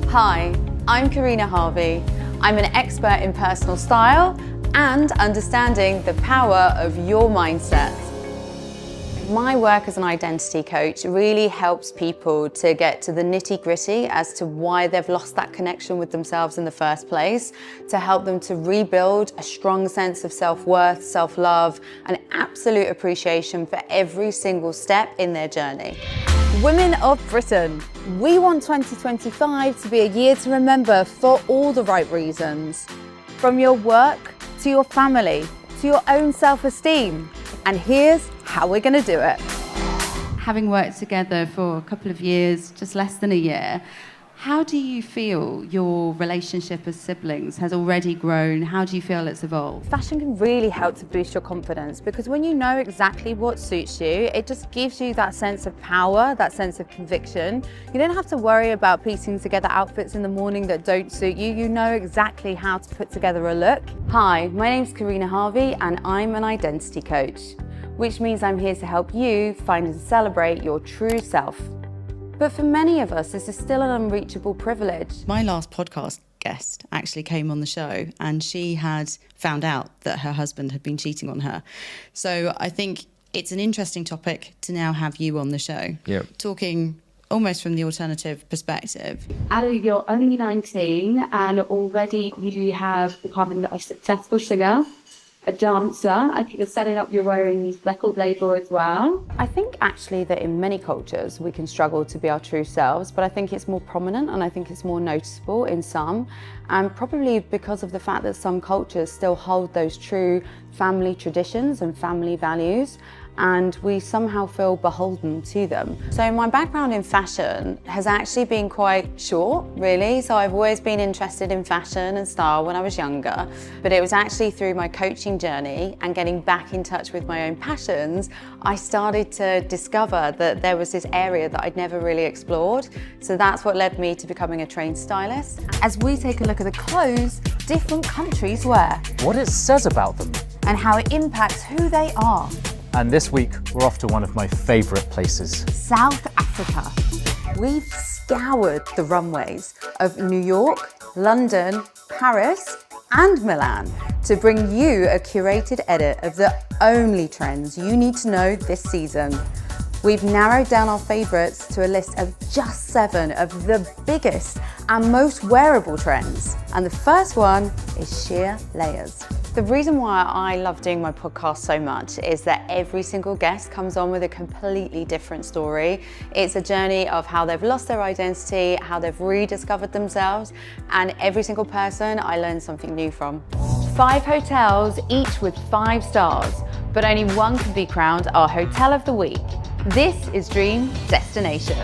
Hi, I'm Carina Harvey. I'm an expert in personal style and understanding the power of your mindset. My work as an identity coach really helps people to get to the nitty-gritty as to why they've lost that connection with themselves in the first place, to help them to rebuild a strong sense of self-worth, self-love, and absolute appreciation for every single step in their journey. Women of Britain, we want 2025 to be a year to remember for all the right reasons. From your work, to your family, to your own self-esteem. And here's how we're going to do it. Having worked together for a couple of years, just less than a year, how do you feel your relationship as siblings has already grown? How do you feel it's evolved? Fashion can really help to boost your confidence because when you know exactly what suits you, it just gives you that sense of power, that sense of conviction. You don't have to worry about piecing together outfits in the morning that don't suit you. You know exactly how to put together a look. Hi, my name's Carina Harvey and I'm an identity coach, which means I'm here to help you find and celebrate your true self. But for many of us, this is still an unreachable privilege. My last podcast guest actually came on the show and she had found out that her husband had been cheating on her. So I think it's an interesting topic to now have you on the show. Yep. Talking almost from the alternative perspective. Ali, you're only 19 and already you have become a successful singer, a dancer. I think you're setting up your own record label as well. I think actually that in many cultures we can struggle to be our true selves, but I think it's more prominent and I think it's more noticeable in some, and probably because of the fact that some cultures still hold those true family traditions and family values, and we somehow feel beholden to them. So my background in fashion has actually been quite short, really. So I've always been interested in fashion and style when I was younger, but it was actually through my coaching journey and getting back in touch with my own passions, I started to discover that there was this area that I'd never really explored. So that's what led me to becoming a trained stylist. As we take a look at the clothes different countries wear, what it says about them. and how it impacts who they are. And this week, we're off to one of my favourite places. South Africa. We've scoured the runways of New York, London, Paris, and Milan to bring you a curated edit of the only trends you need to know this season. We've narrowed down our favourites to a list of just 7 of the biggest and most wearable trends. And the first one is sheer layers. The reason why I love doing my podcast so much is that every single guest comes on with a completely different story. It's a journey of how they've lost their identity, how they've rediscovered themselves, and every single person I learn something new from. 5 hotels, each with 5 stars, but only one can be crowned our Hotel of the Week. This is Dream Destination.